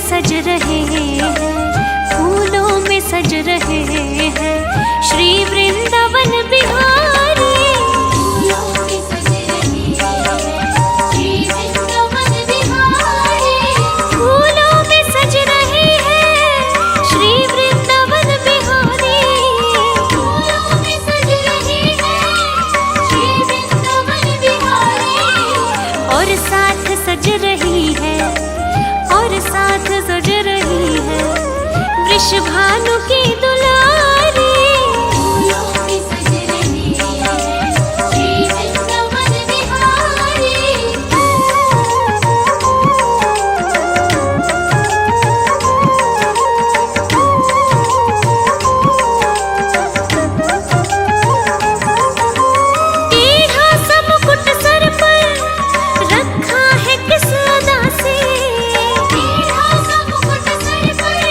सज रहे हैं, फूलों में सज रहे हैं श्री वृंदावन बिहारी। फूलों में सज रहे हैं श्री वृंदावन बिहारी। फूलों में सज रहे हैं श्री वृंदावन बिहारी। फूलों में सज रहे हैं श्री वृंदावन बिहारी। और साथ सज रही है, और साथ सज रही है वृषभानु की दुलारी। फूलों में सज रही है श्री वृंदावन बिहारी। टेढ़ा सा मुकुट सर पर रखा है किस अदा से। टेढ़ा सा मुकुट सर पर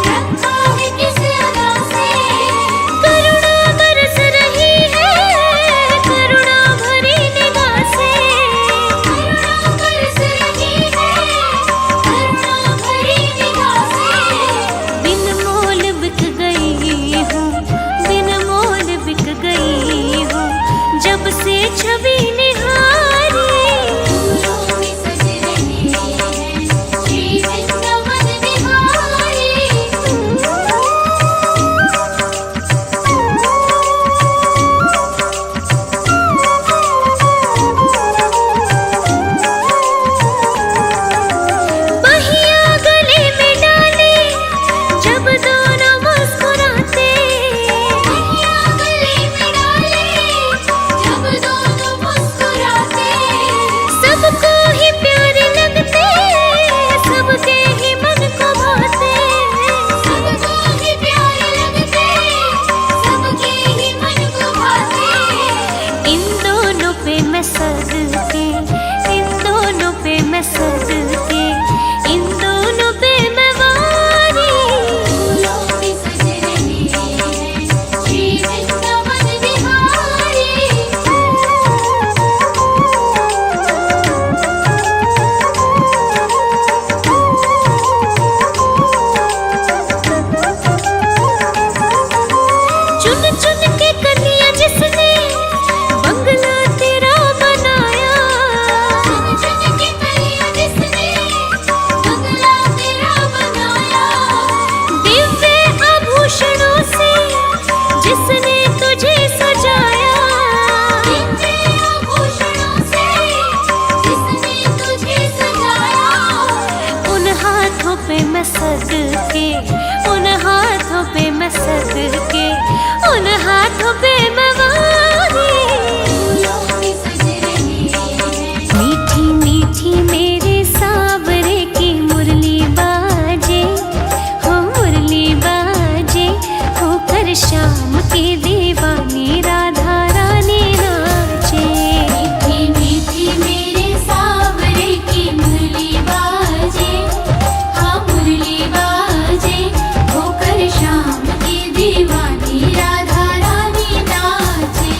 रखा है किस अदा से। करुणा बरस रही है, करुणा भरी निगाह से। करुणा बरस रही है, करुणा भरी निगाह से। बिन मोल बिक गई हूँ, बिन मोल बिक गई हूँ जब से छवि निहारी। फूलों में सज रही है श्री वृंदावन बिहारी। बहिया गले में डाले जब दोनों मुस्कुराते। बहिया गले में डाले जब दोनों मुस्कुराते। सबको ही प्यारे लगते, सबके ही मन को भाते। सबको ही प्यारे लगते, सबके ही मन को भाते। इन दोनों पे मैं सदके, इन दोनों पे मैं सदके, इन दोनों पे मैं वारी। फूलों में सज रही है श्री वृंदावन बिहारी। चुन चुन के कन्या जिसने बंगला तेरा बनाया। चुन चुन के कन्या जिसने बंगला तेरा बनाया। दिव्य आभूषणों से जिसने तुझे सजाया। दिव्य आभूषणों से जिसने तुझे सजाया। उन हाथों पे मैं सदके, उन हाथों पे मैं सदके, उन हाथों पे मैं वारी। फूलों में सज रही है मीठी मीठी मेरे सावरे की मुरली बाजे। हो मुरली बाजे, होकर श्याम की दीवानी राधा रानी नाचे। मीठी मीठी मेरे सावरे की मुरली बाजे। हाँ मुरली बाजे, होकर श्याम की दीवानी राधा रानी नाचे।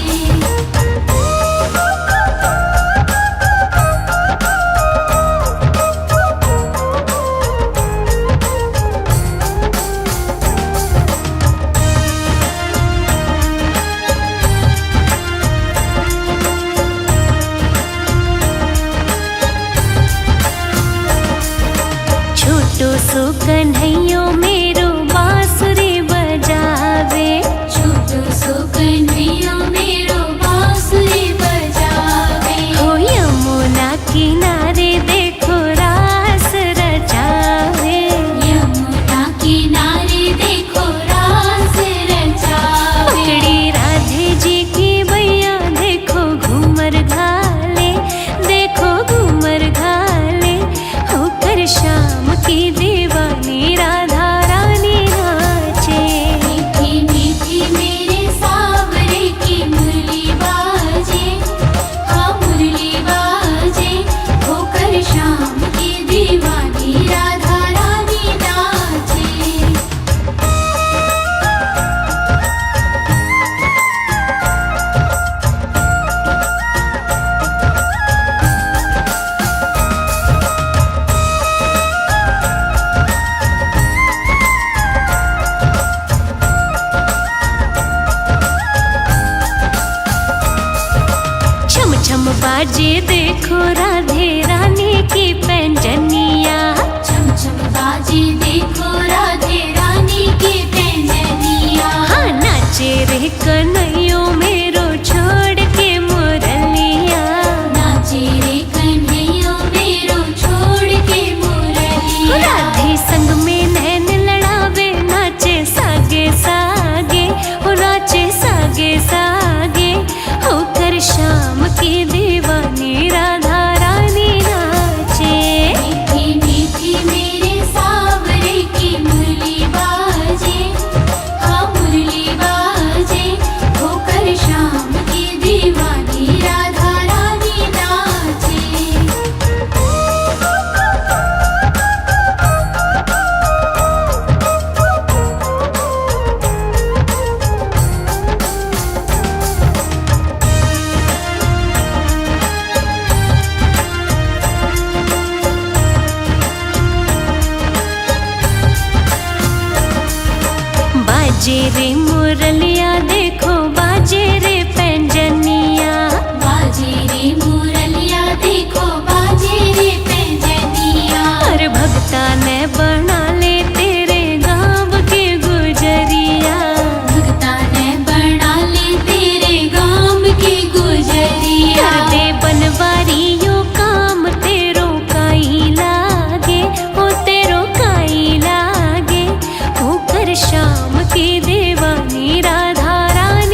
छोटो सो कन्हैयो मेरो बांसुरी बजावे। छोटो सो कन्हैयो मेरो बांसुरी बजावे। हो यमुना किनारे देखो रास रचावे। यमुना किनारे देखो रास रचावे। पकड़ी राधे जी की बैया देखो घूमर घाले। देखो घूमर घाले, होकर श्याम की दीवानी राधा रानी नाचे। मीठी मीठी मेरे सावरे की मुरली बाजे। हाँ मुरली बाजे, होकर श्याम की दीवानी राधा रानी नाचे। बाजे देखो राधे रानी की पैंजनिया, छम छम बाजे देखो राधे रानी की पैंजनिया। हाँ नाचे रे कन्हैयो मेरो छोड़ के मुरलिया, नाचे रे कन्हैया मेरो छोड़ के मुरलिया। राधे संग में नैन लड़ावे नाचे सागे सागे, हो नाचे सागे सागे, होकर शाम की दीवानी राधा रानी नाचे। मीठी मीठी मेरे सावरे की मुरली बाजे, हाँ मुरली बाजे, होकर शाम की दीवानी राधा रानी नाचे। बाजे रे मुरलिया देखो बाजे रे पैंजनिया, बाजे रे मुरलिया देखो बाजे रे पैंजनिया। हर भक्ता ने बना ले तेरे गाँव के गुजरिया, भक्ता ने बना ले तेरे गाँव की गुजरिया। कर दे बनवारियों काम तेरो काई लागे, हो तेरो काई लागे, होकर शाम की दीवानी राधा रानी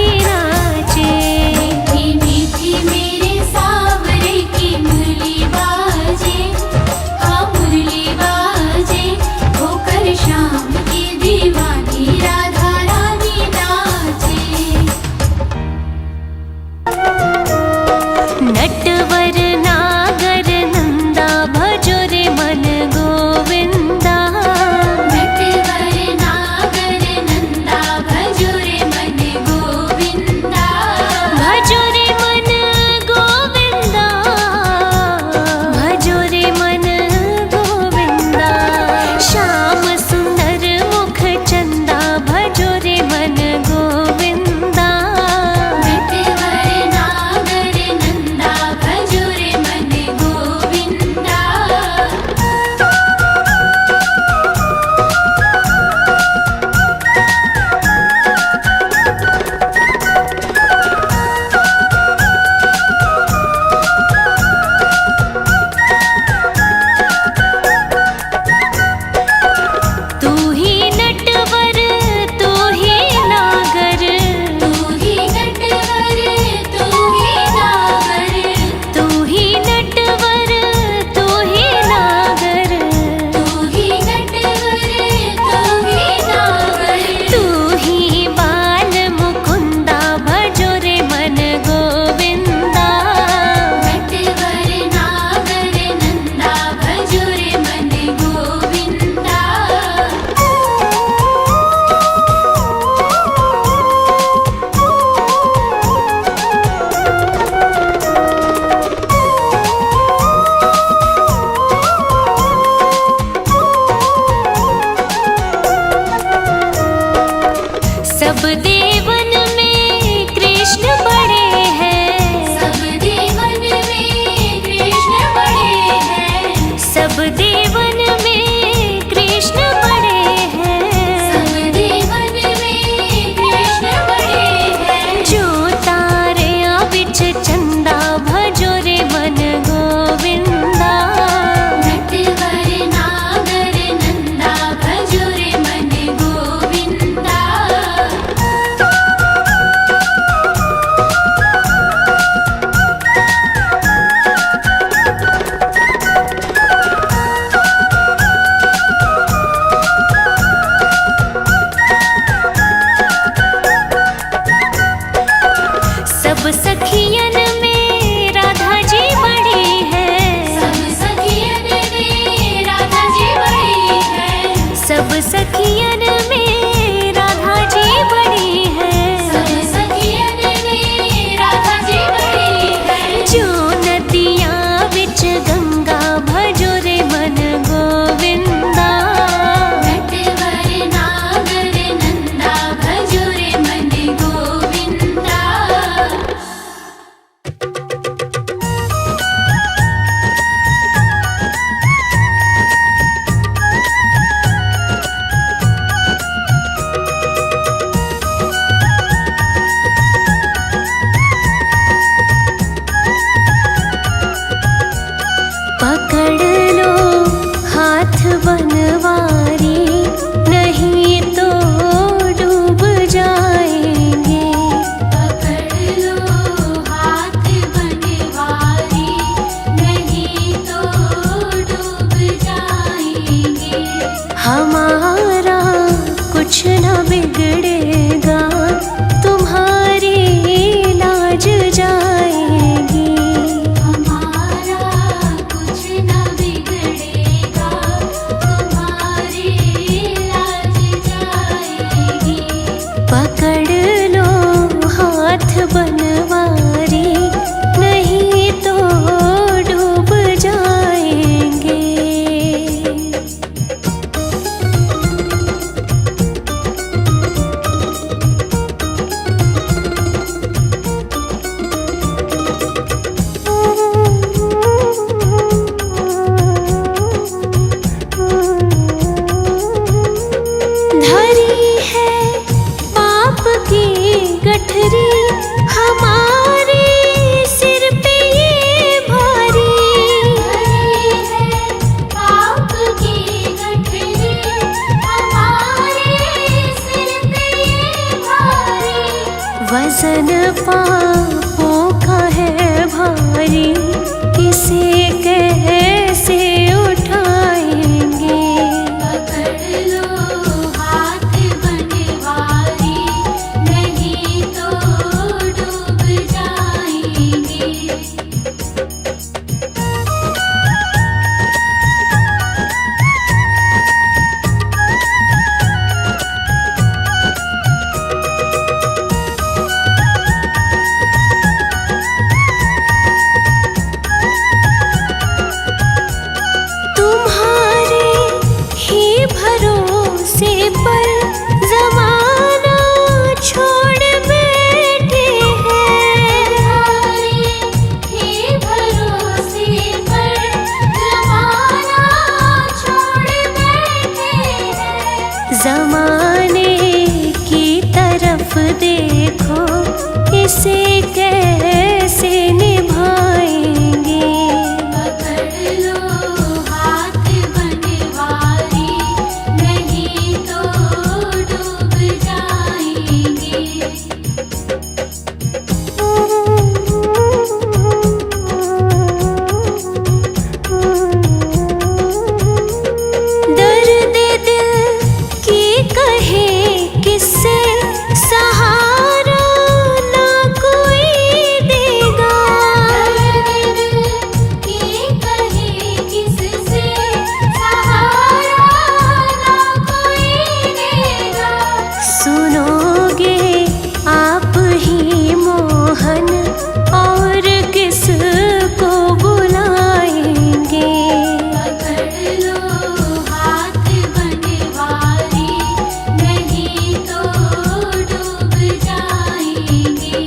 हमारा कुछ न बिगड़ेगा, तुम्हारी लाज जाएगी। हमारा कुछ न बिगड़ेगा, तुम्हारी लाज जाएगी। पकड़ लो हाथ बनवारी, नहीं तो डूब जाएंगे। धरी है पाप की गठरी, हमारे सिर पे ये भारी। धरी है पाप की गठरी, हमारे सिर पे ये भारी। वजन पापों का है भारी, इसे कैसे उठाएंगे। पकड़ लो हाथ बनवारी, नहीं तो डूब जाएंगे। तुम्हारे ही भरोसे पर ज़माना छोड़ बैठे हैं। तुम्हारे ही भरोसे पर ज़माना छोड़ बैठे हैं। ज़माने की तरफ देखो, इसे कैसे निभाएंगे। पकड़ लो हाथ बनवारी, नहीं तो डूब जाएंगे। दर्द दिल की कहे किससे, सहारा ना कोई देगा। दर्द की कहे किससे, सहारा ना कोई देगा। सुनोगे आप ही मोहन, और किस को बुलाएंगे। पकड़ लो हाथ बनवारी, नहीं तो डूब जाएंगे।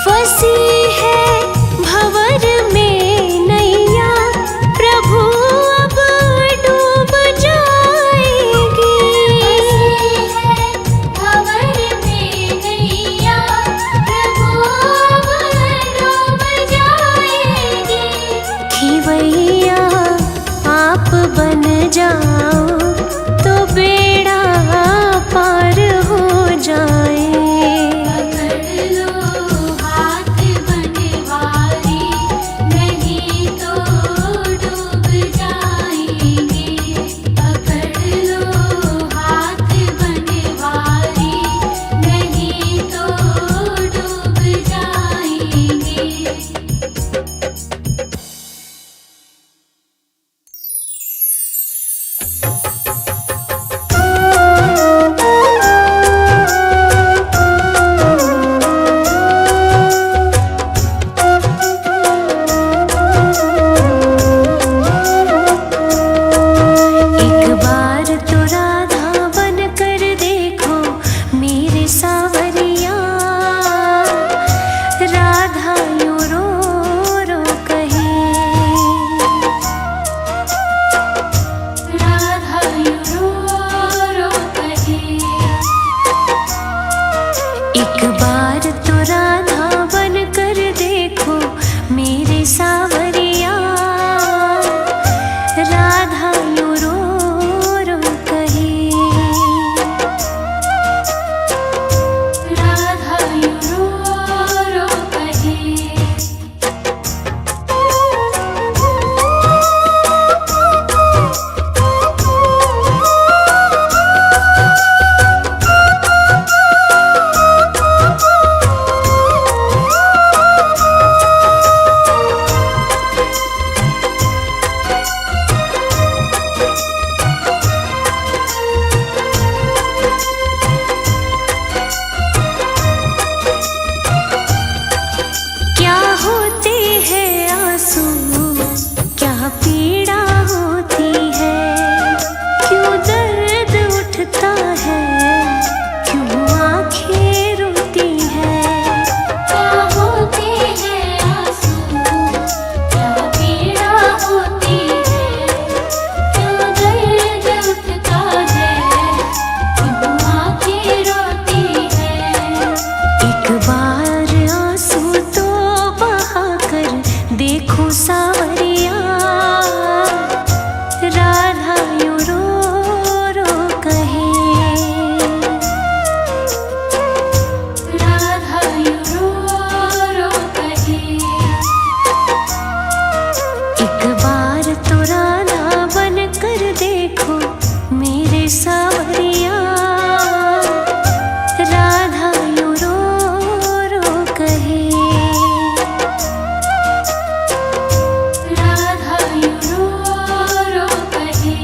फंसी है भंवर में नैया, प्रभु अब डूब जाएगी। भंवर में नैया, प्रभु अब डूब जाएगी। खिवैया आप बन जाओ, तो बेड़ा पार हो जाए। पकड़ लो हाथ बनवारी, नहीं तो डूब जाएंगे। पकड़ लो हाथ बनवारी, नहीं तो डूब जाएंगे। एक बार तो राधा बन कर देखो मेरे सावरिया, राधा यूं रो रो कहे, राधा यूं रो रो कहे।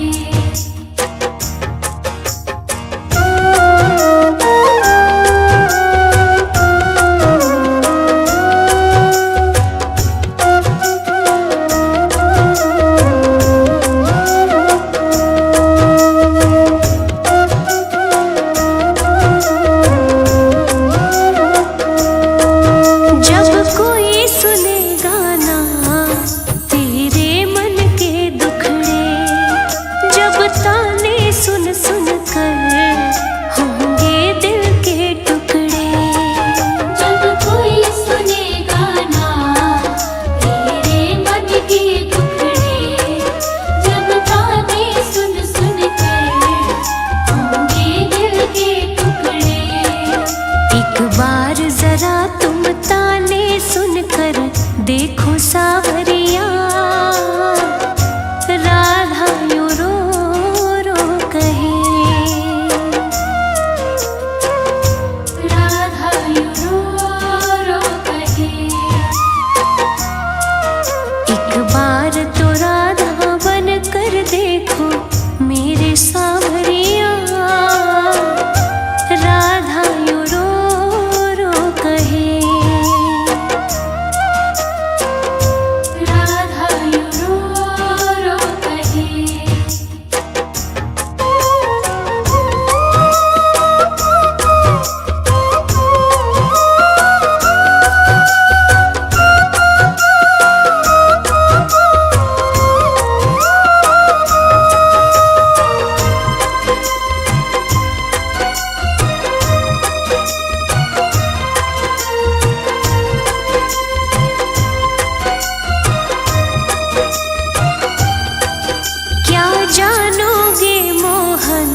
जब कोई सुने गाना तेरे मन के दुखड़े, जब ताने सुन सुन कर होंगे दिल के टुकड़े। जब कोई सुने गाना तेरे मन के टुकड़े, जब ताने सुन सुन कर होंगे दिल के टुकड़े। एक बार जरा तुम ताने सुनकर देखो सावरिया, राधा यूं रो रो कहे, राधा यूं रो रो कहे। एक बार तो राधा बन कर देखो मेरे सावरिया, राधा यूं रो रो कहे, राधा यूं रो रो कहे। क्या जानोगे मोहन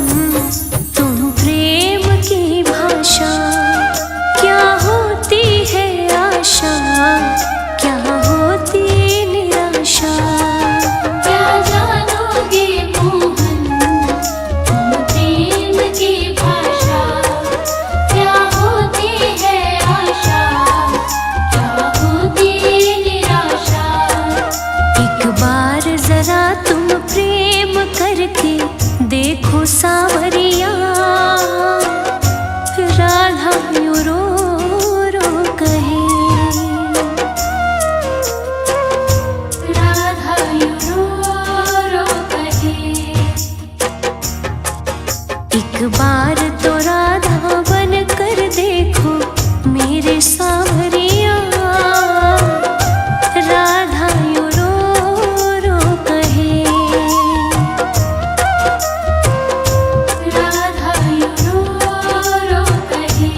तुम प्रेम की भाषा, क्या होती है आशा, क्या होती निराशा। क्या जानोगे मोहन तुम प्रेम की भाषा, क्या होती है आशा, क्या होती निराशा। एक बार जरा तुम प्रेम करके देखो सावरिया, राधा यूं रो रो कहे, राधा यूं रो रो कहे। एक बार तो राधा बन कर देखो मेरे सावरिया, राधा यूं रो रो कहे, राधा यूं रो रो कहे।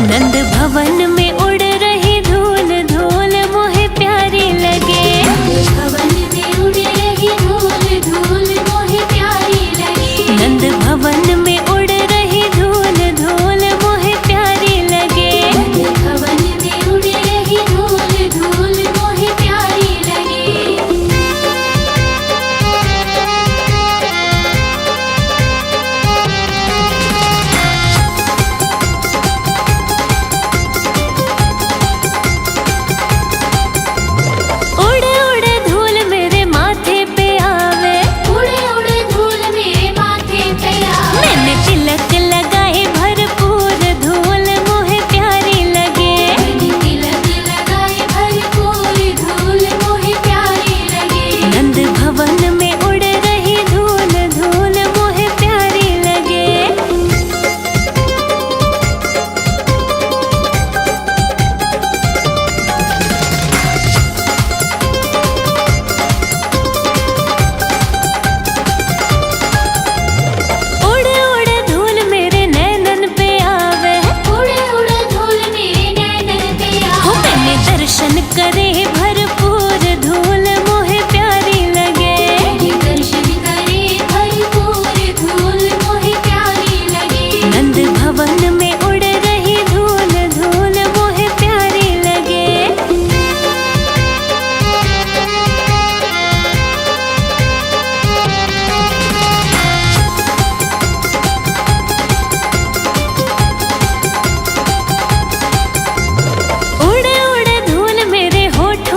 नंद भवन में उड़ रही धूल धूल मोहे प्यारी लगे, भवन में उड़ रही धूल धूल मोहे प्यारी लगे। नंद भवन में उड़ रही धूल धूल मोहे प्यारी लगे, भवन में उड़ रही धूल धूल मोहे प्यारी लगे। दर्शन करे भरपूर धूल मोहे प्यारी लगे। दर्शन करे भरपूर धूल मोहे प्यारी लगे। नंद भवन में उड़ रही धूल धूल मोहे प्यारी लगे। उड़ उड़ धूल मेरे होठों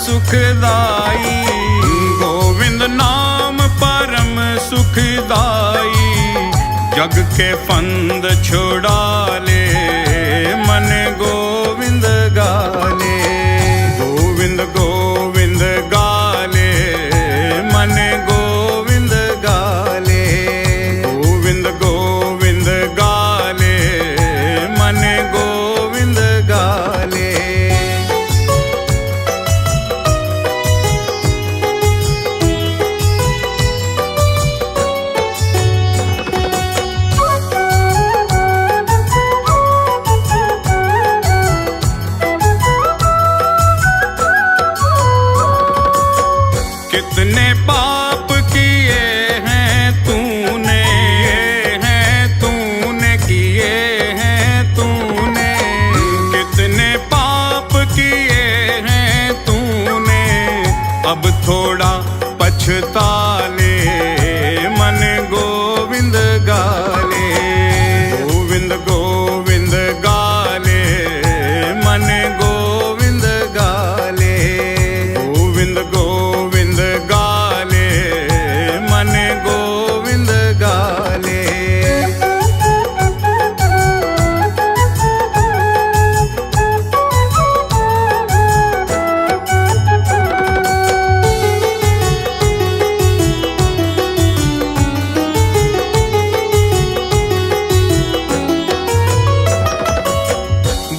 सुखदाई। गोविंद नाम परम सुखदाई, जग के फंद छुड़ा ले मन गोविंद गाले। गोविंद गोविंद गाले मन गोविंद गाले। गोविंद गोविंद गाले मन गोविंद गाले। कितने पाप किए हैं तूने, किए हैं तूने। कितने पाप किए हैं तूने, अब थोड़ा पछता ले मन गोविंद गाले। गोविंद गोविंद गाले मन गोविंद गाले। गोविंद गोविंद गाले मन गोविंद गाले।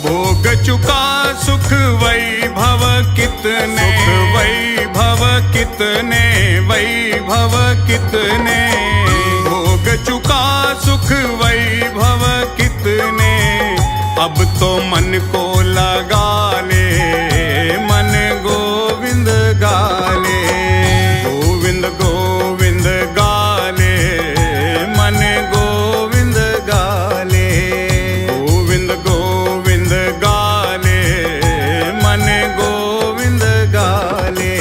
भोग चुका सुख वैभव कितने, वैभव कितने, वैभव कितने। भोग चुका सुख वैभव कितने, अब तो मन को लगा ले मन गोविंद गाले। गोविंद गोविंद गाले मन गोविंद गाले। गोविंद गोविंद गाले मन गोविंद गाले।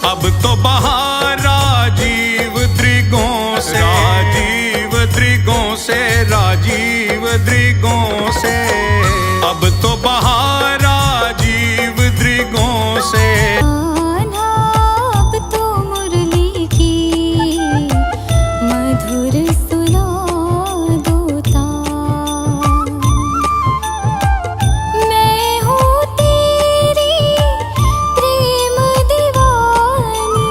अब तो बाहर राजीव दृगों से, राजीव दृगों से, राजीव दृगों से। अब तो बाहर राजीव दृगों से। कान्हा अब तो मुरली की मधुर सुना दो तान। मैं हूँ तेरी प्रेम दीवानी,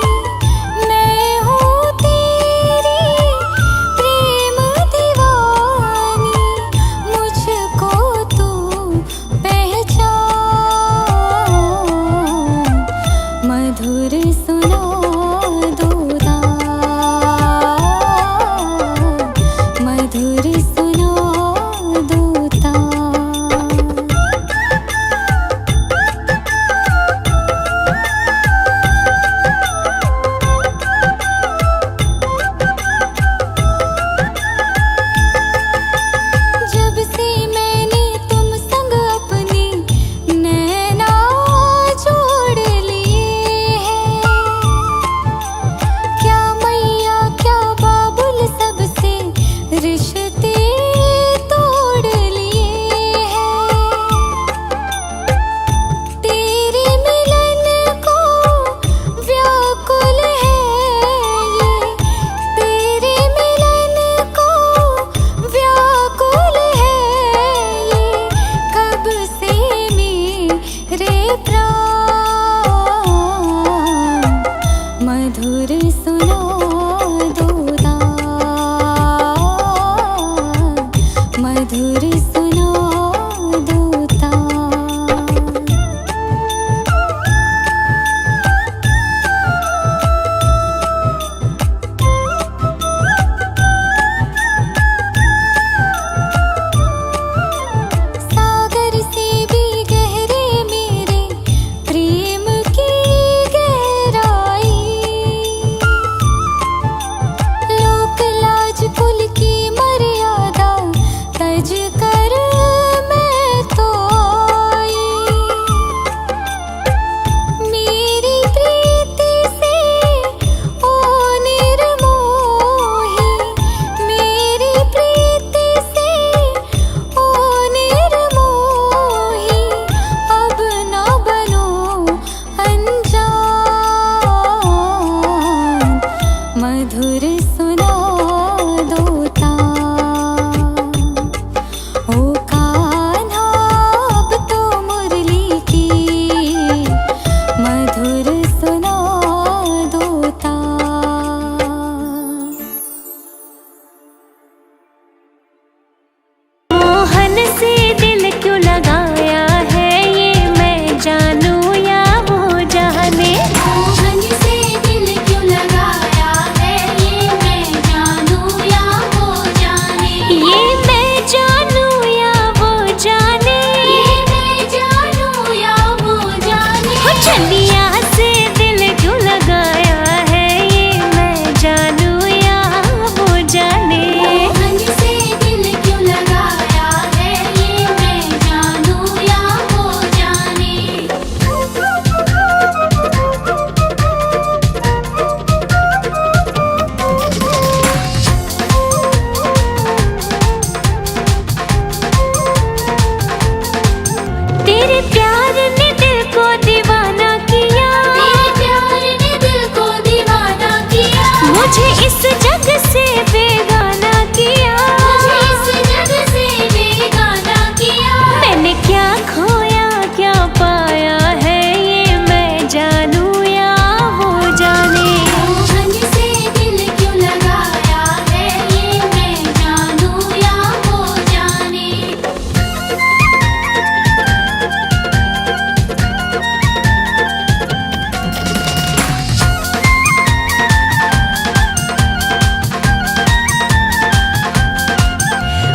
इस जग से बेगाना किया, मुझे इस जग से बेगाना किया। मैंने क्या खोया क्या पाया है ये मैं जानूं या वो जाने। मोहन से दिल क्यों लगाया है ये मैं जानूं या वो जाने।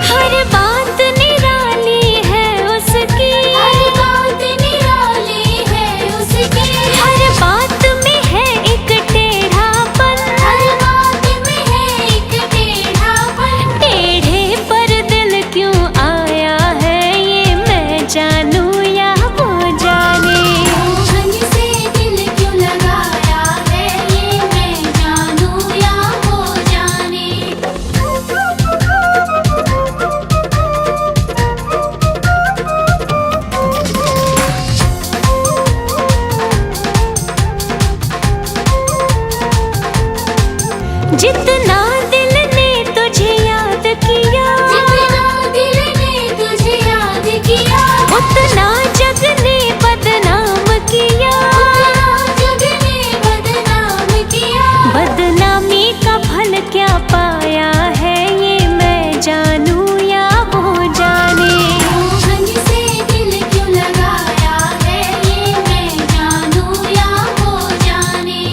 हर बात निराली है उसकी, हर बात निराली है उसकी, हर बात में है एक टेढ़ापन, हर बात में है एक टेढ़ापन। टेढ़े पर दिल क्यों आया है ये मैं जानूं या वो जाने। मोहन से दिल क्यों लगाया है ये मैं जानूं या वो जाने। जितना दिल ने तुझे याद किया, जितना दिल ने तुझे याद किया, उतना जग ने बदनाम किया। उतना जग ने बदनाम किया। बदनामी का फल क्या पाया है ये मैं जानूं या वो जाने। मोहन से दिल क्यों लगाया है ये मैं जानूं या वो जाने।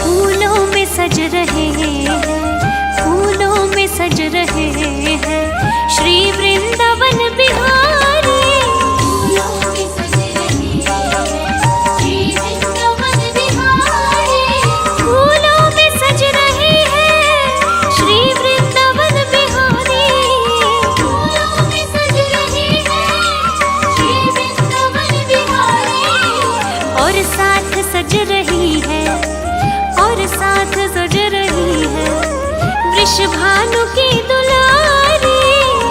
फूलों में सज रहे हैं, फूलों में सज रहे हैं श्री वृंदावन बिहारी। फूलों में सज रहे हैं श्री वृंदावन बिहारी। फूलों में सज रहे हैं श्री वृंदावन बिहारी। फूलों में सज रहे हैं श्री वृंदावन बिहारी। और साथ सज रही है, और साथ सज रही है वृषभानु की दुलारी।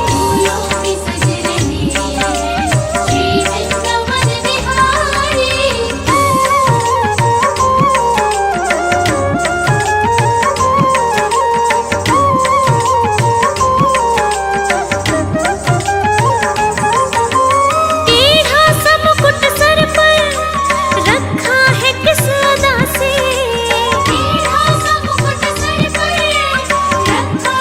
फूलों में सज रहे हैं श्री वृंदावन बिहारी। टेढ़ा सा मुकुट सर पर रखा है किस अदा से, टेढ़ा सा मुकुट सर पर रखा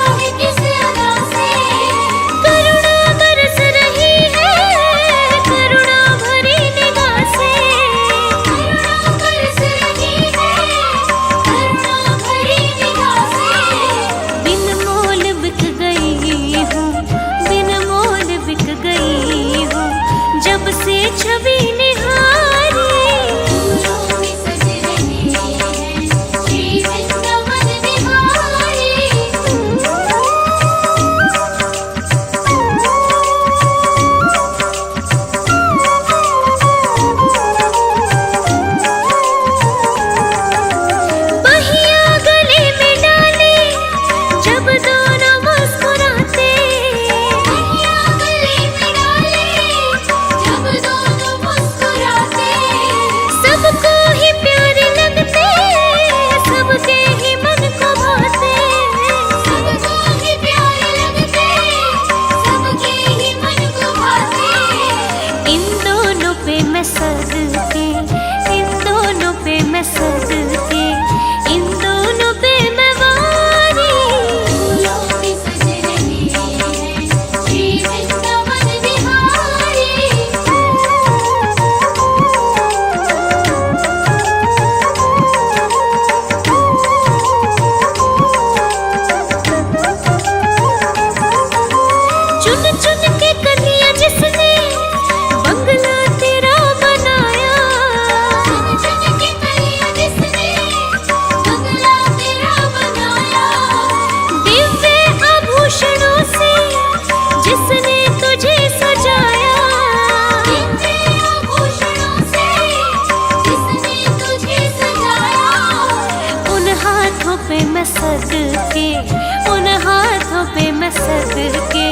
सदके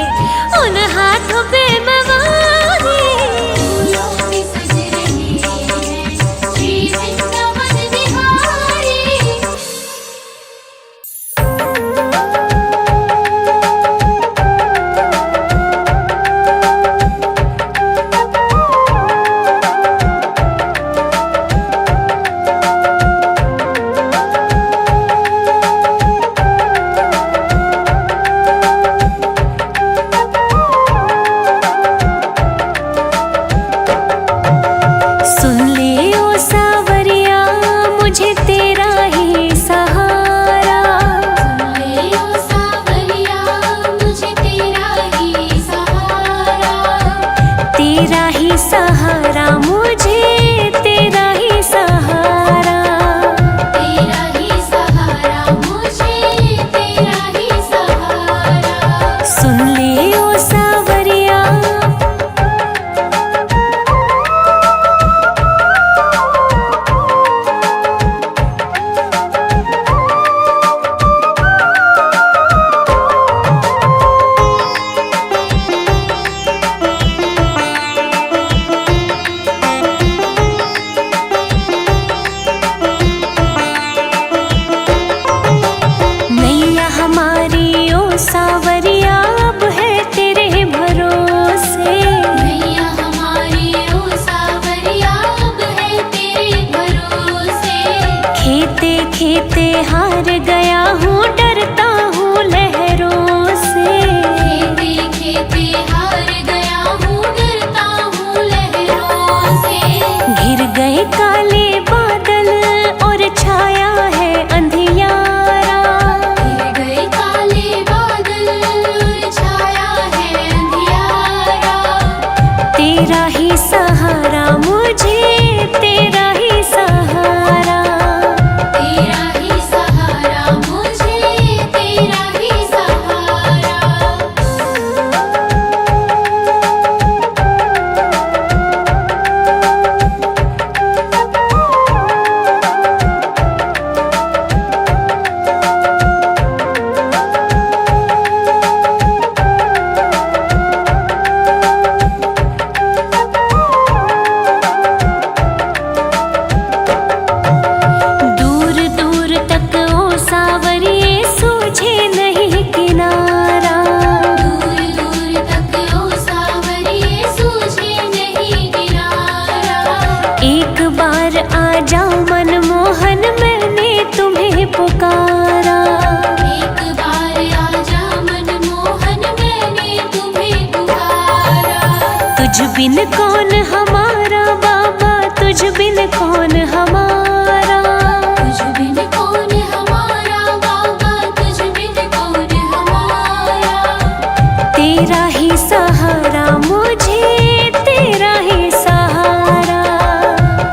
उन हाथों पे मवारी फूलों में सज रहे हैं श्री वृंदावन बिहारी। सुन ले ओ सावरिया मुझे तेरा ही सहारा सुन ले ओ सावरिया मुझे तेरा ही सहारा। तेरा ही सहारा मुझे तेरा ही सहारा तेरा ही सहारा मुझे तेरा ही सहारा। सुन ले ओ सावरिया नैया हमारी ओ सावरिया अब है तेरे भरोसे नैया हमारी ओ सावरिया अब है तेरे भरोसे। खेते खेते हार गया हूँ डरता हूँ लहरों से खेते खेते हार गया हूँ डरता हूँ लहरों से। घिर गए काले बादल और छाया है अंधियारा गिर गए काले बादल और छाया है अंधियारा। तेरा ही सहारा मुझे तेरा ही सहारा तेरा ही सहारा मुझे तेरा ही सहारा। दूर दूर तक ओ सावरिये सूझे नहीं किनारा दूर दूर तक ओ सावरिये सूझे नहीं किनारा। एक बार आ जाओ मनमोहन मैंने तुम्हें पुकारा एक बार आजा मनमोहन मैंने तुम्हें पुकारा। तुझ बिन कौन हमारा बाबा तुझ बिन कौन हमारा तुझ बिन कौन हमारा बाबा तुझ बिन कौन हमारा। तेरा ही सहारा मुझे तेरा ही सहारा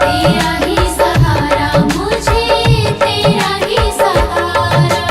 तेरा ही सहारा मुझे तेरा ही सहारा।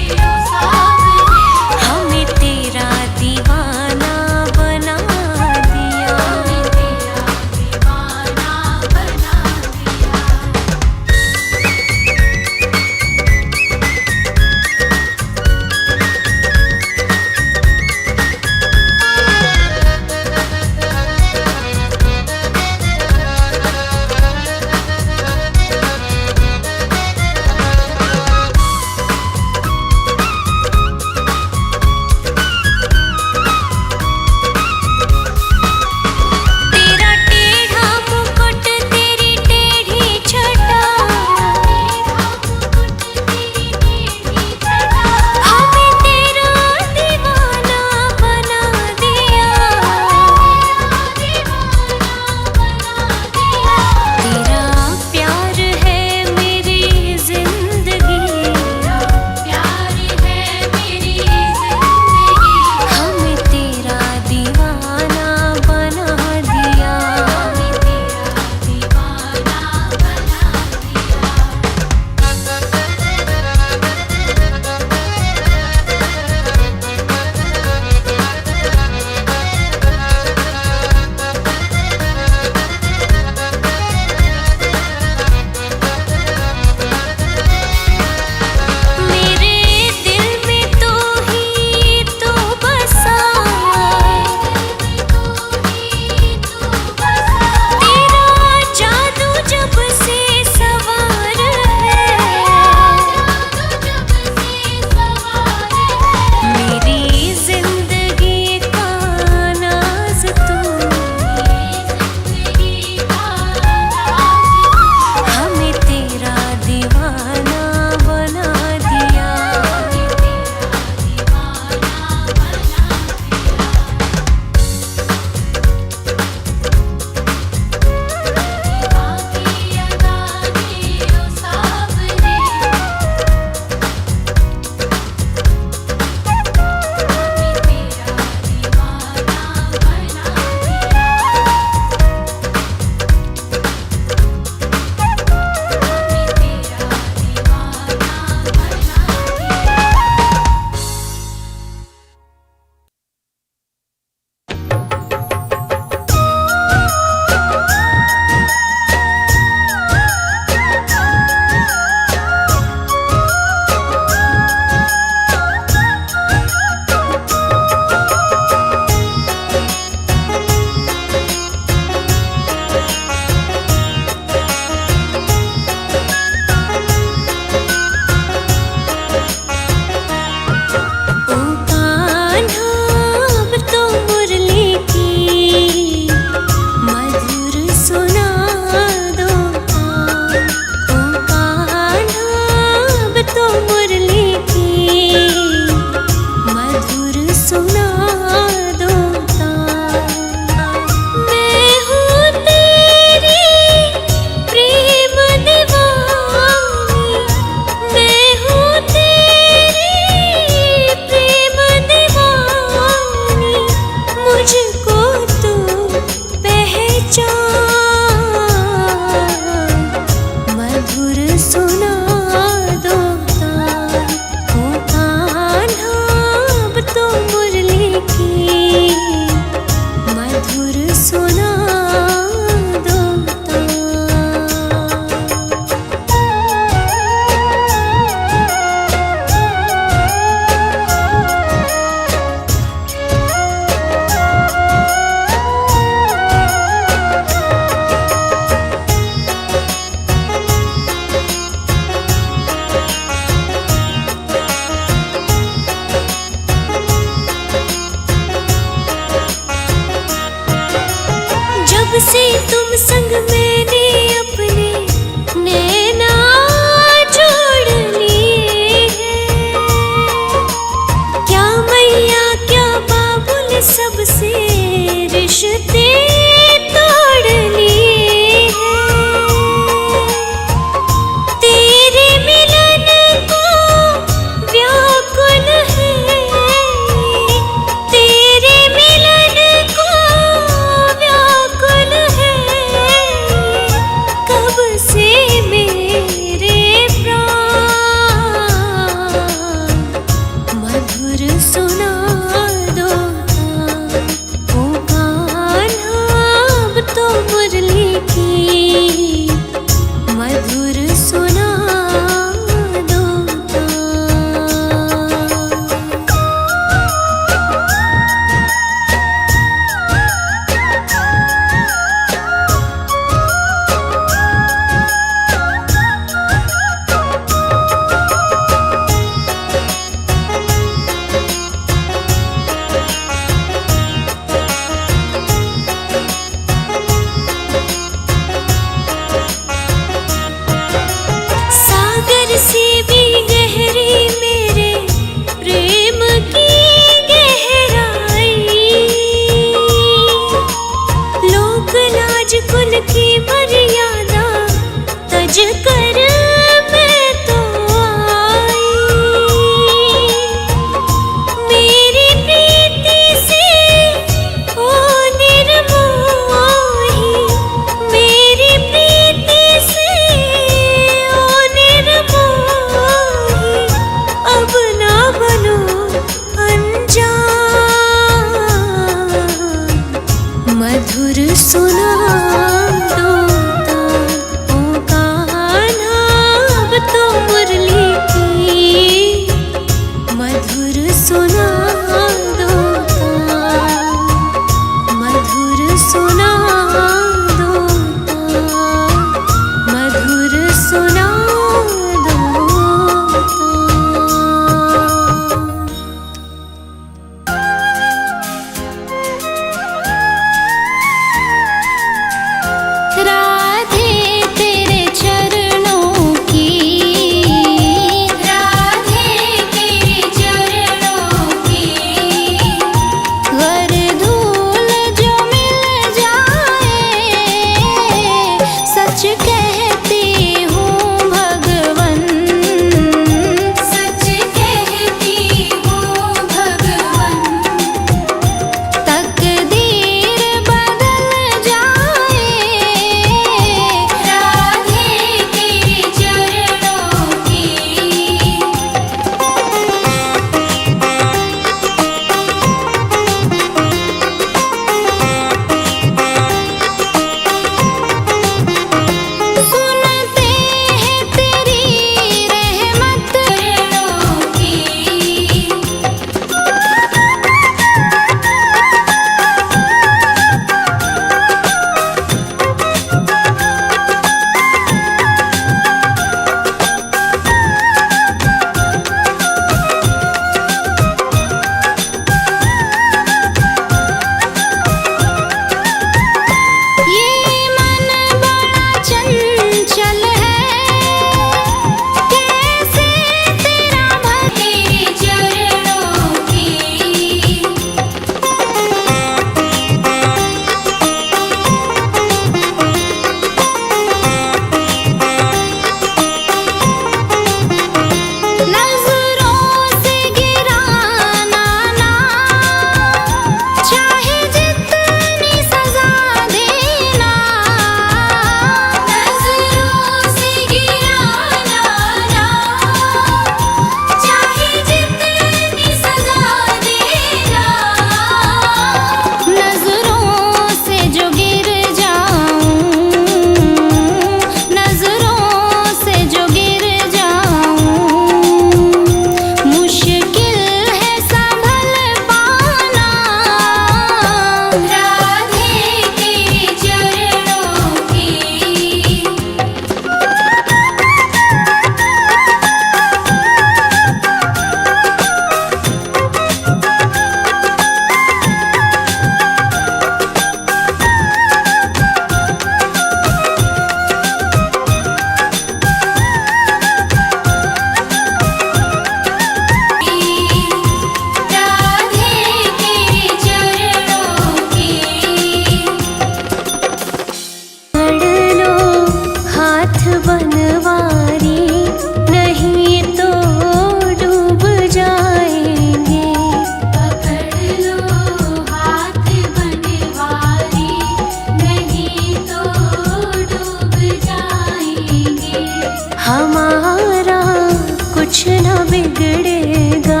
कुछ न बिगड़ेगा,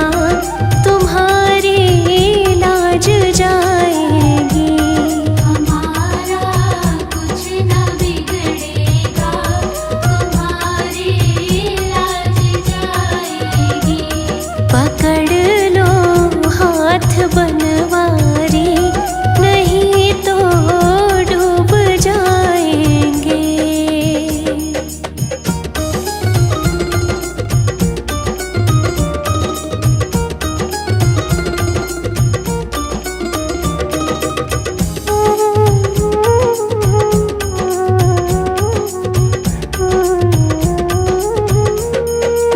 तुम्हारी लाज जाएगी। हमारा कुछ न बिगड़ेगा, तुम्हारी लाज जाएगी। पकड़ लो हाथ बनवारी, नहीं तो डूब जाएंगे।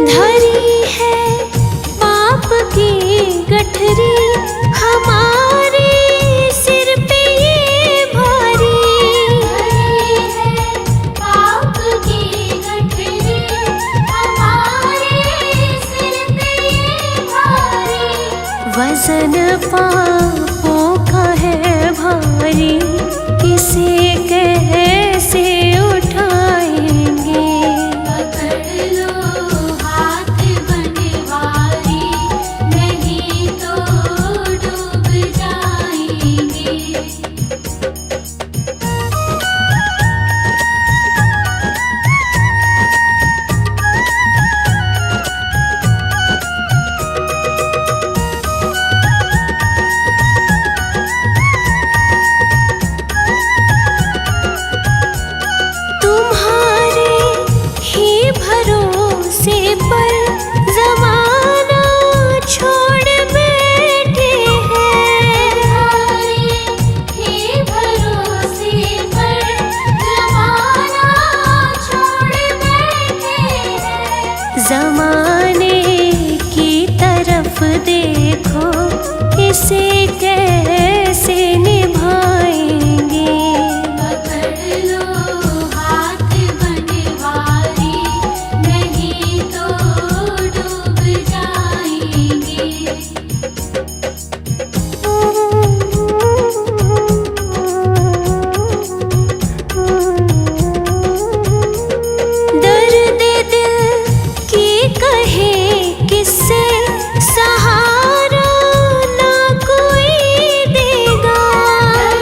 धरी है पाप की गठरी, हमारे सिर पे ये भारी। धरी है पाप की गठरी, हमारे सिर पे ये भारी। वजन पापों का है भारी, इसे कैसे उठाएंगे। पकड़ लो हाथ बनवारी, नहीं तो डूब जाएंगे। तुम्हारे ही भरोसे पर ज़माना छोड़ बैठे हैं। तुम्हारे ही भरोसे पर ज़माना छोड़ बैठे हैं। ज़माने की तरफ देखो, इसे कैसे निभाएंगे। पकड़ लो हाथ बनवारी, नहीं तो डूब जाएंगे। दर्द दिल की कहे किससे, सहारा ना कोई देगा।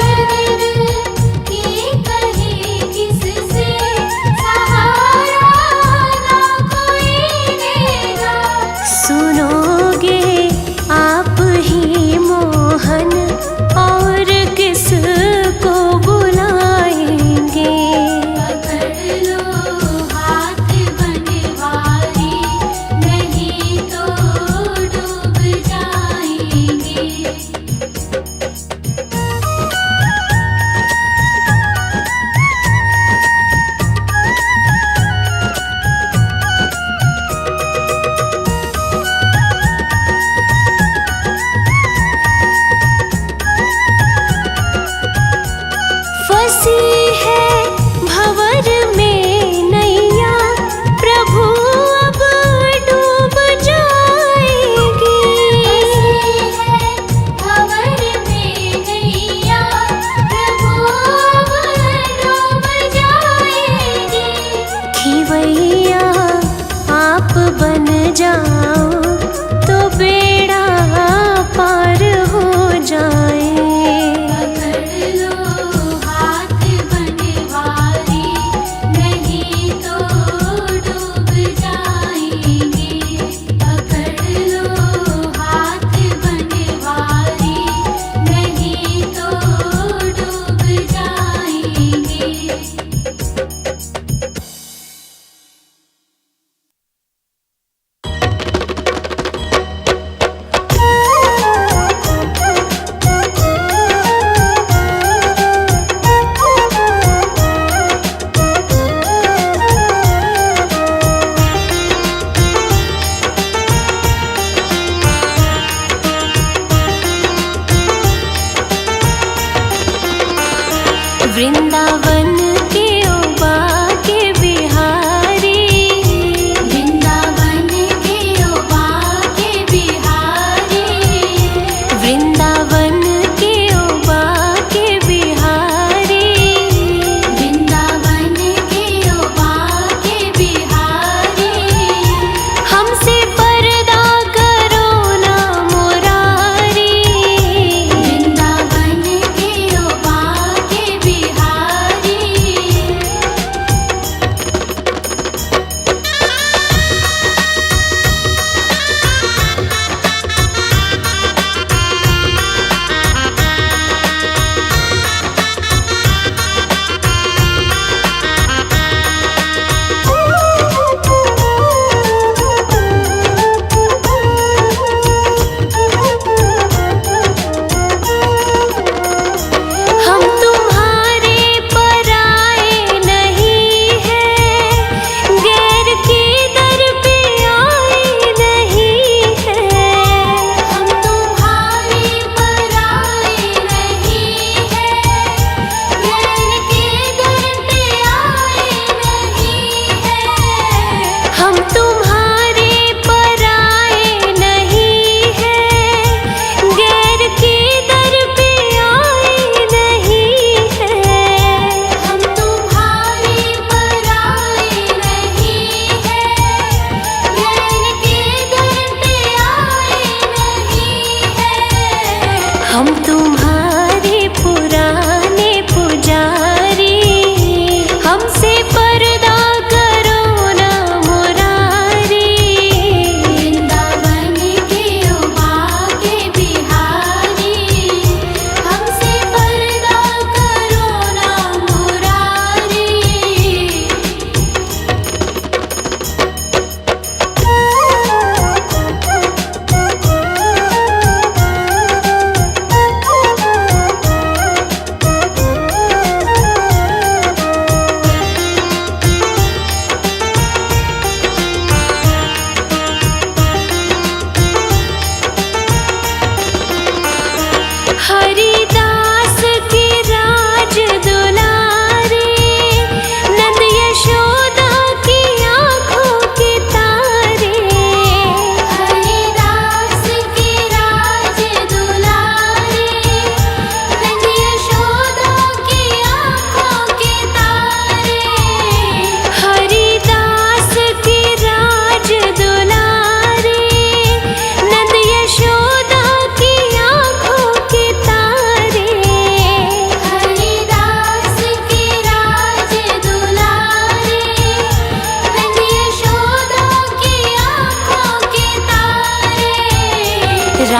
दर्द की कहे किससे, सहारा ना कोई देगा। सुनोगे आप ही मोहन, और किस को बुलाएंगे। पकड़ लो हाथ बनवारी, नहीं तो डूब जाएंगे। फंसी है भंवर में नैया, प्रभु अब डूब जाएगी। भंवर में नैया, प्रभु अब डूब जाएगी। खिवैया आप बन जाओ, तो बेड़ा पार हो जाए। पकड़ लो हाथ बनवारी, नहीं तो डूब जाएंगे। पकड़ लो हाथ बनवारी, नहीं तो डूब जाएंगे।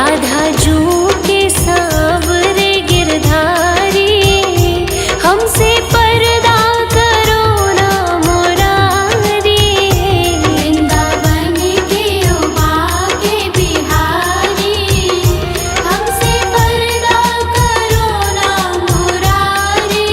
राधा जू के सांवरे गिरधारी, हमसे पर्दा करो ना मुरारी। वृंदावन के उबाके बिहारी, हमसे पर्दा करो ना मुरारी।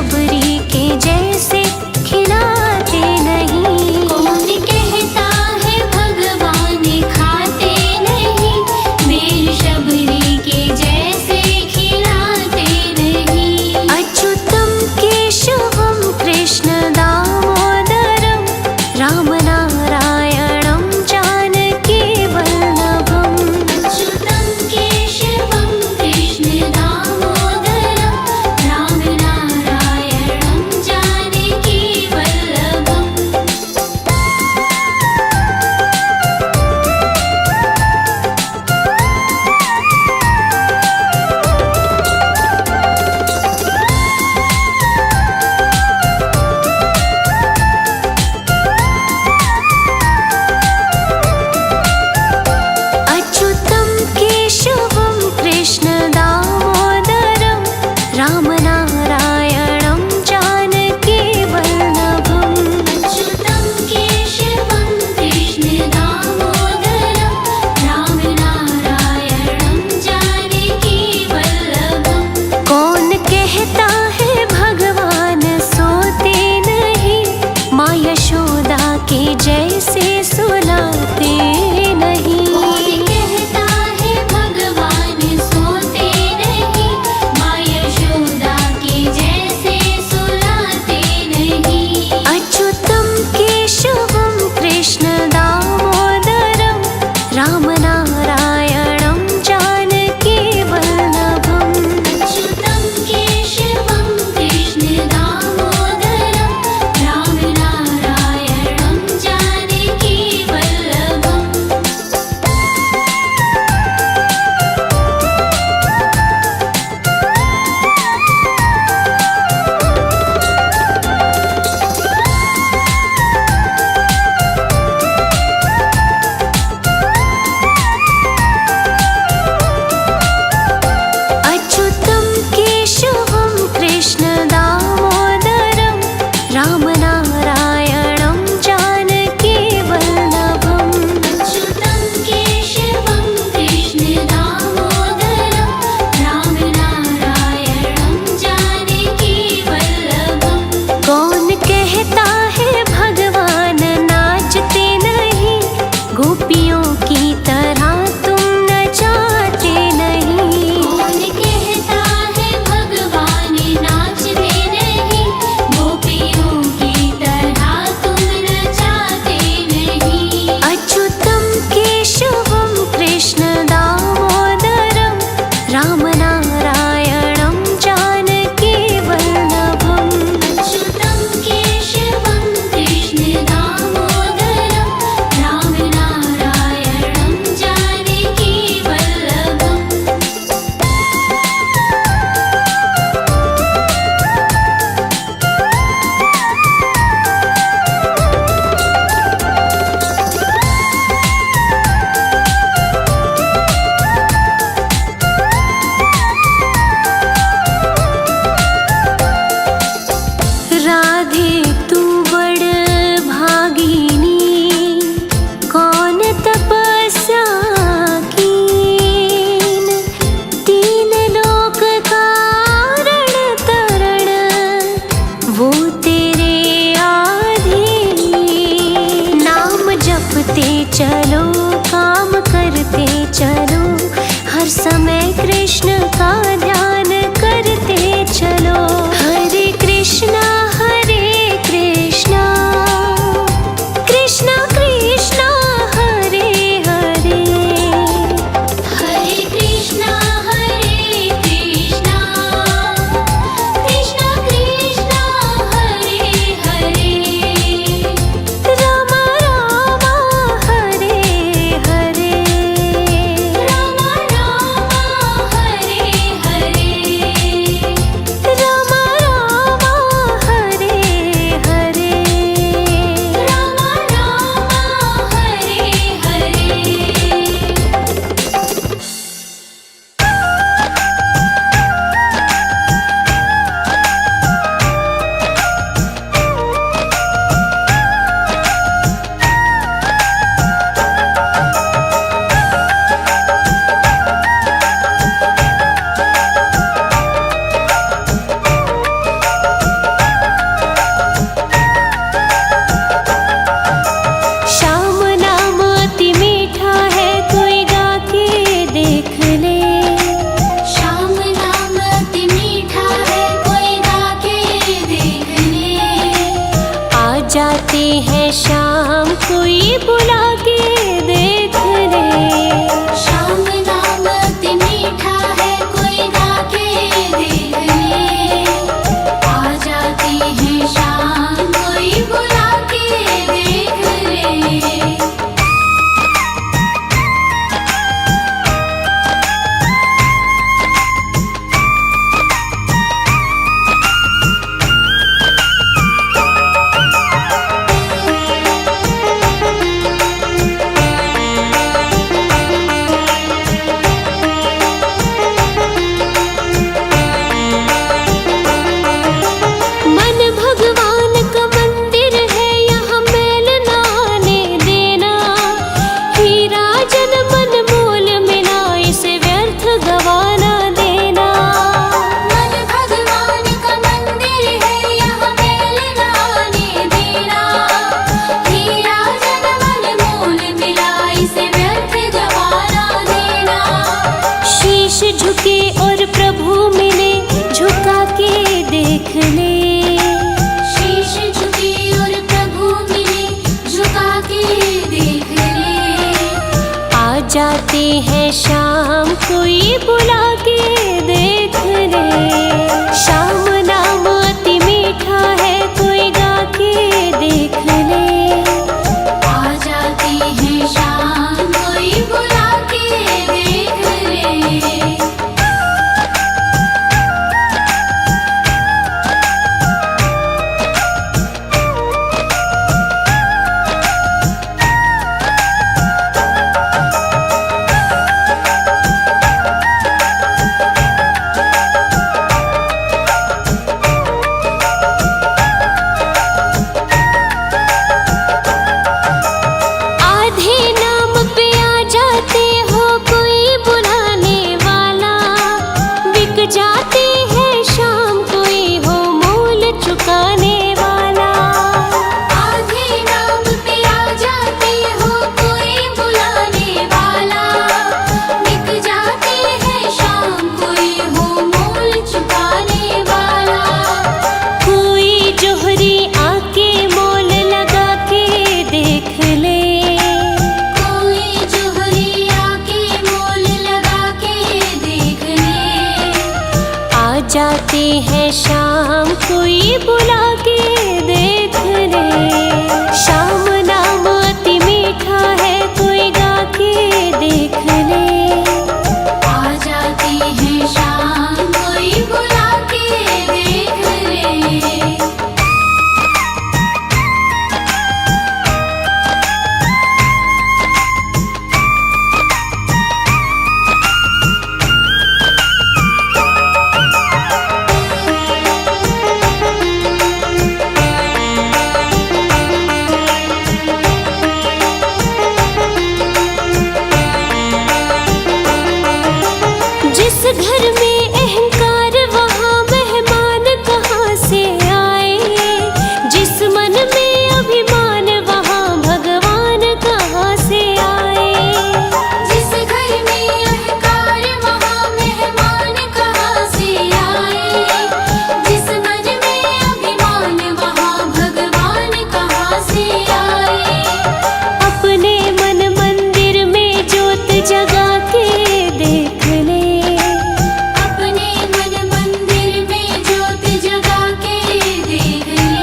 शबरी के जैसे खिलाते नहीं। कौन कहता है भगवान खाते नहीं, मेर शबरी के जैसे खिलाते नहीं। अच्युतम केशवम कृष्ण दामोदरम राम नारायणं जानकी वल्लभम। अच्युतं केशवं कृष्ण दामोदरं राम नारायणं जानकी वल्लभम्। जाती है शाम कोई बुला के देख ले। श्याम नाम अति मीठा है कोई गा के देख ले। आ जाती है शाम कोई बुला के देख ले। मन भगवान का मंदिर है यहाँ मैल ना आने देना। हीरा जन मन मोल मिला इसे व्यर्थ गवाना देना। मन भगवान का मंदिर है यहाँ मेल ना आने देना। हीरा जन मन मोल मिला इसे व्यर्थ गवाना देना। शीश झुके और प्रभु मिले झुका के देख ले। शीश झुके और प्रभु मिले झुका के देख ले। आ जाती है शाम कोई बुला के देख ले। शाम नाम अति मीठा है कोई गा के देख ले। आ जाती है शाम कोई बुला के देख ले। आधे नाम पे आ जाते हो कोई बुलाने वाला। बिक जाते हैं शाम कोई हो मोल चुकाने वाला। आधे नाम पे आ जाते हो कोई बुलाने वाला। बिक जाते हैं शाम कोई हो मोल चुकाने वाला। कोई जोहरी आके मोल लगा के देख ले। कोई जोहरी आके मोल लगा के देख ले। आ जाती है शाम कोई बुला के देख ले। शाम नाम अति मीठा है कोई गा के देख ले। आ जाती है शाम कोई बुला के देख ले। जिस घर में अहंकार वहाँ मेहमान कहाँ से आए। जिस मन में अभिमान वहाँ भगवान कहाँ से आए। जिस घर में अहंकार वहाँ मेहमान कहाँ से आए। जिस मन में अभिमान वहाँ भगवान कहाँ से आए। अपने मन मंदिर में ज्योत जगा के देख ले। अपने मन मंदिर में ज्योत जगा के देख ले।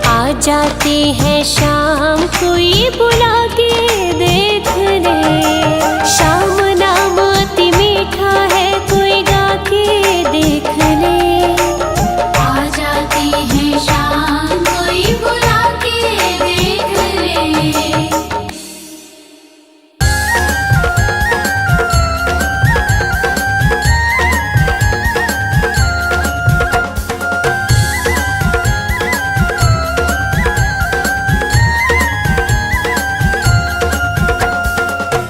आ जाती है शाम कोई बुला के देख ले। शाम नाम अति मीठा है कोई गा के देख ले। आ जाती है शाम कोई बुला के देख ले।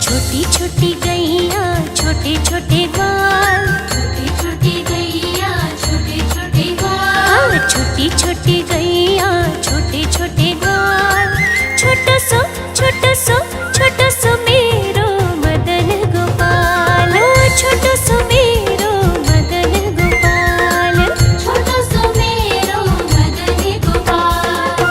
छोटी छोटी गैया छोटे छोटे ग्वाल। छोटी छोटी गैया छोटे छोटे ग्वाल। छोटी छोटी गैया छोटे छोटे ग्वाल। छोटो सो छोटो सो मेरो मदन गोपाल। छोटो सो मेरो मदन गोपाल। छोटो सो मेरो मदन गोपाल।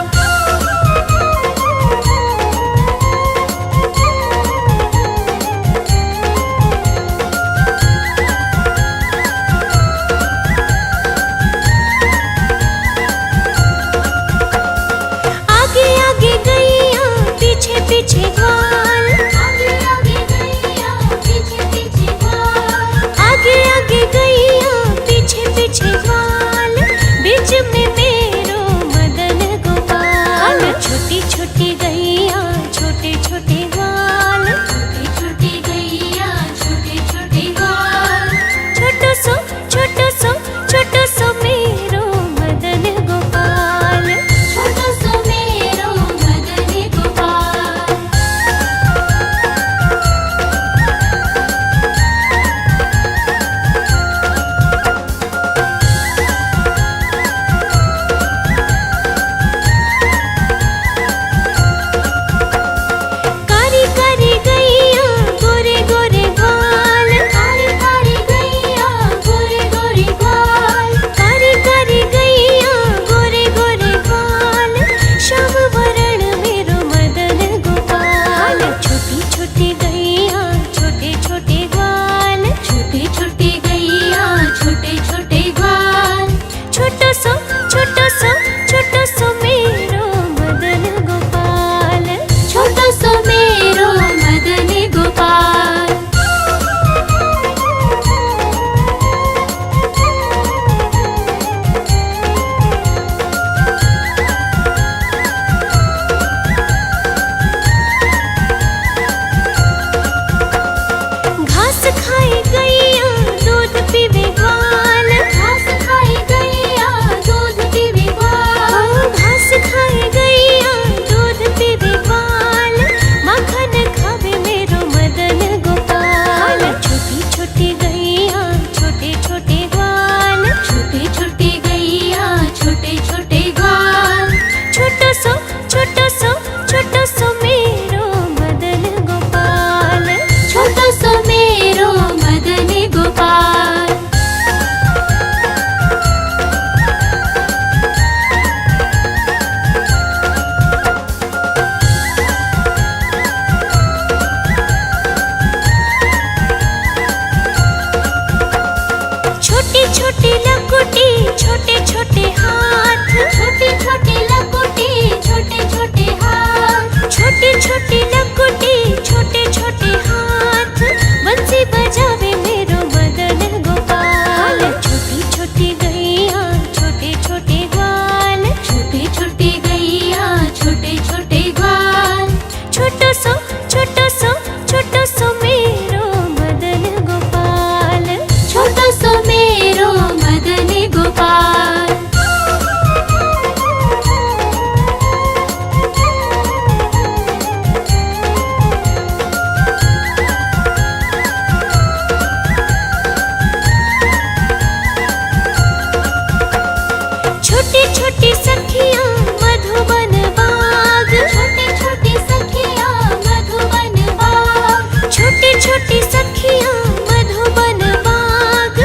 छोटी छोटी सखियाँ मधुबन बाग, छोटी छोटी सखियाँ मधुबन बाग, छोटी छोटी सखियाँ मधुबन बाग,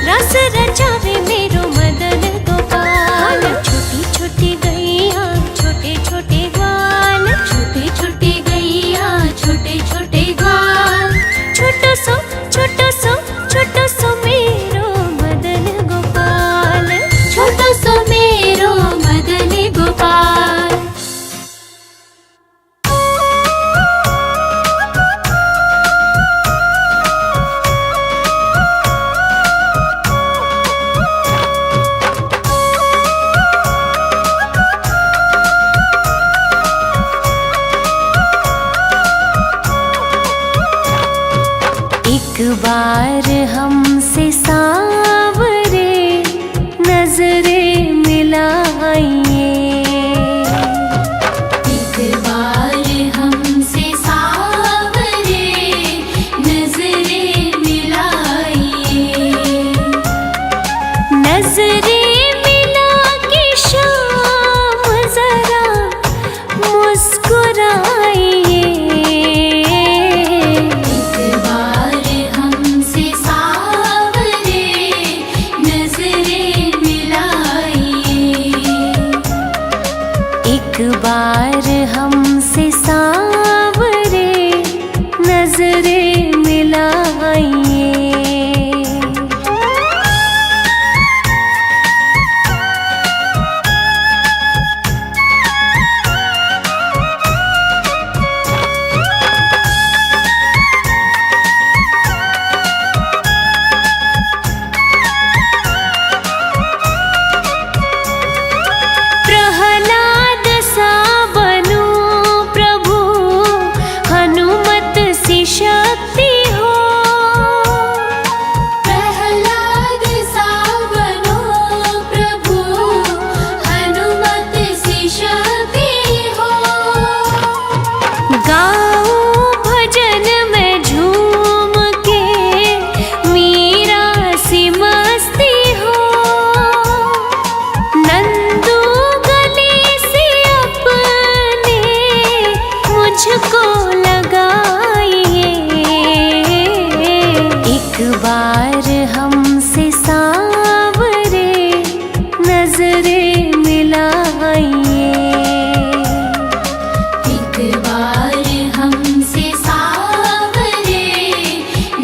रस रचावे मेरो मदन गोपाल। छोटी छोटी गैया छोटे छोटे ग्वाल, छोटी छोटी गैया छोटे छोटे ग्वाल, छोटो सो छोटो सो छोटो सो मेरो मदन गोपाल। छोटो सो मेरो मदन गोपाल। एक बार हमसे सांवरे नजरे मिलाइए, एक बार हमसे सांवरे नजरे मिलाइए, नजरे मिला के शाम जरा मुस्कुराइए। एक बार हमसे सांवरे नजरे मिलाइए, एक बार हमसे सांवरे नजरे मिलाइए। प्रहलाद सा बनूं प्रभु, हनुमत सी शक्ति हो। प्रहलाद सा बनो प्रभु, हनुमत सी शक्ति हो। गाऊं भजन में झूम के मीरा सी मस्ती हो। नंदू गले से अपने मुझको लगाइए, एक बार हमसे सांवरे नजरे मिलाइए। एक बार हमसे सांवरे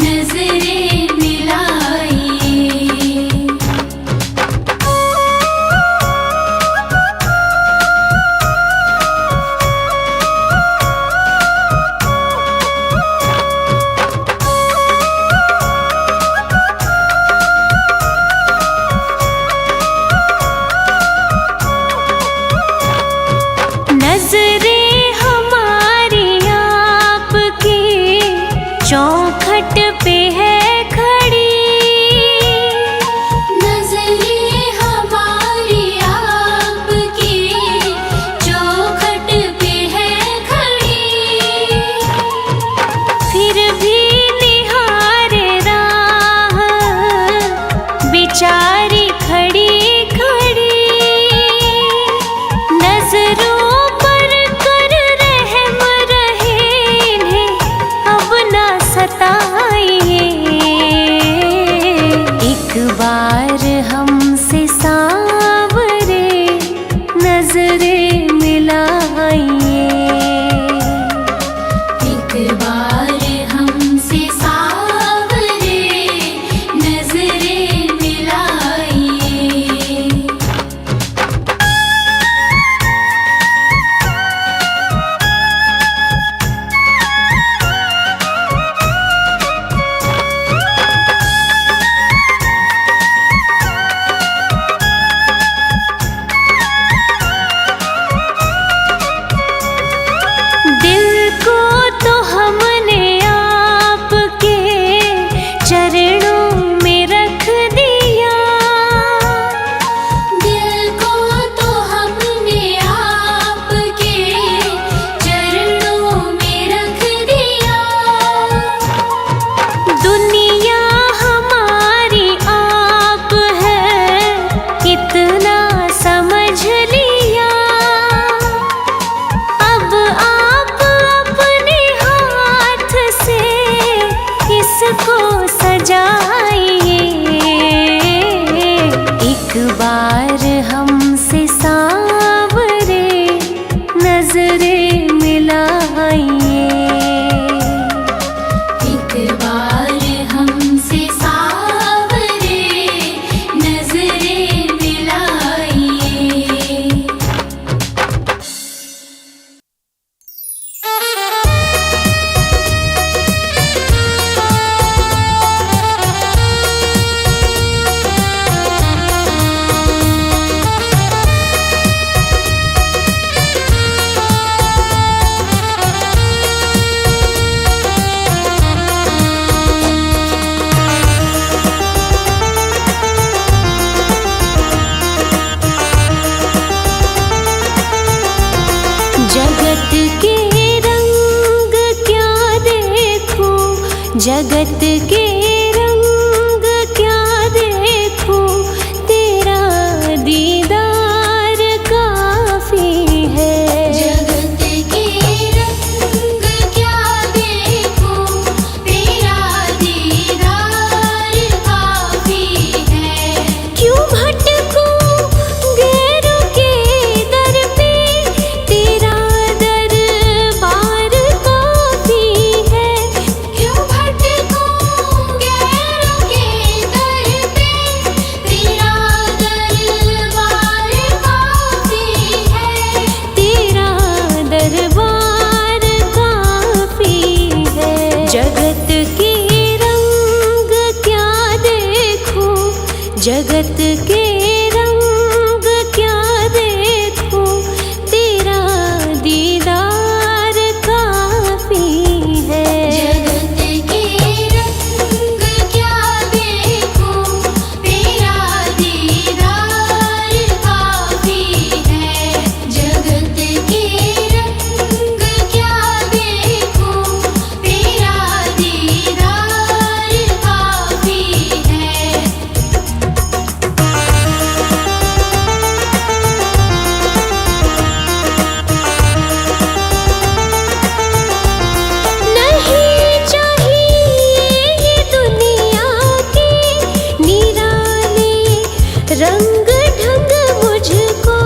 नजरे मिलाइए। नजरे हमारी आपकी चौखट पे है खड़ी, नजरे हमारी आपकी चौखट पे है खड़ी, फिर भी निहारे राह बिचारी खड़ी खड़ी। नजरों पर कर रहम रहे, इन्हें अब ना सताइए। एक बार हमसे सांवरे नजरे मिलाइए। एक बार हमसे सांवरे नजरे मिलाइए। जगत के रंग क्या देखूं, तेरा दीदार काफी है। जगत के रंग क्या देखूं, तेरा दीदार काफी है। क्यों भटकूं गैरों के दर पे, तेरा दरबार काफी है। क्यों भटकूं गैरों के दर पे, तेरा दरबार काफी है। तेरा दरबार काफी है। जगत के रंग क्या देखूं, जगत के रंग क्या देखूं, तेरा दीदार काफी है। जगत के रंग क्या देखूं, तेरा दीदार काफी है। जगत के रंग क्या देखूं, तेरा दीदार काफी है। नहीं चाहिए ये दुनिया के निराले रंग ढंग मुझको।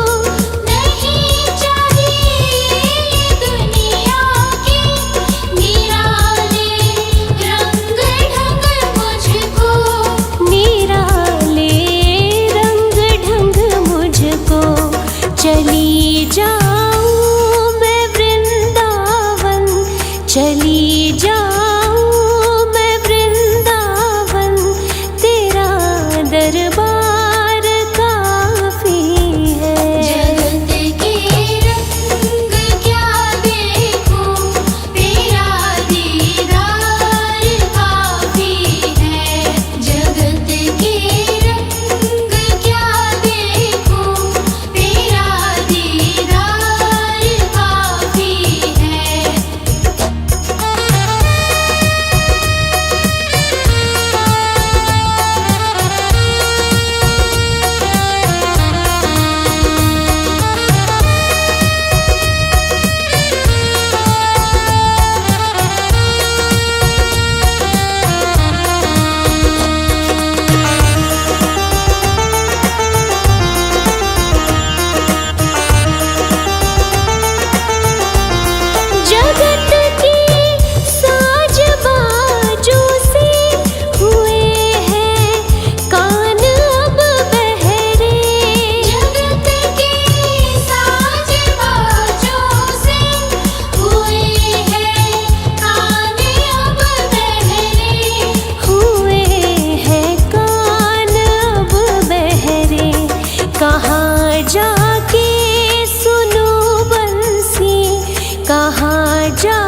नहीं चाहिए ये दुनिया के निराले रंग ढंग मुझको। निराले रंग ढंग मुझको। चली जाऊं मैं वृंदावन, चली जाऊं मैं वृंदावन, तेरा दरबार काफी है। जगत के रंग क्या देखूं, तेरा दीदार काफी है। जगत के रंग क्या देखूं, तेरा दीदार काफी है। जगत के साज बाजों से हुए हैं कान अब बहरे। जगत के साज बाजों से हुए हैं कान अब बहरे। हुए हैं कान अब बहरे। कहाँ जाके सुनो बंसी, कहाँ जा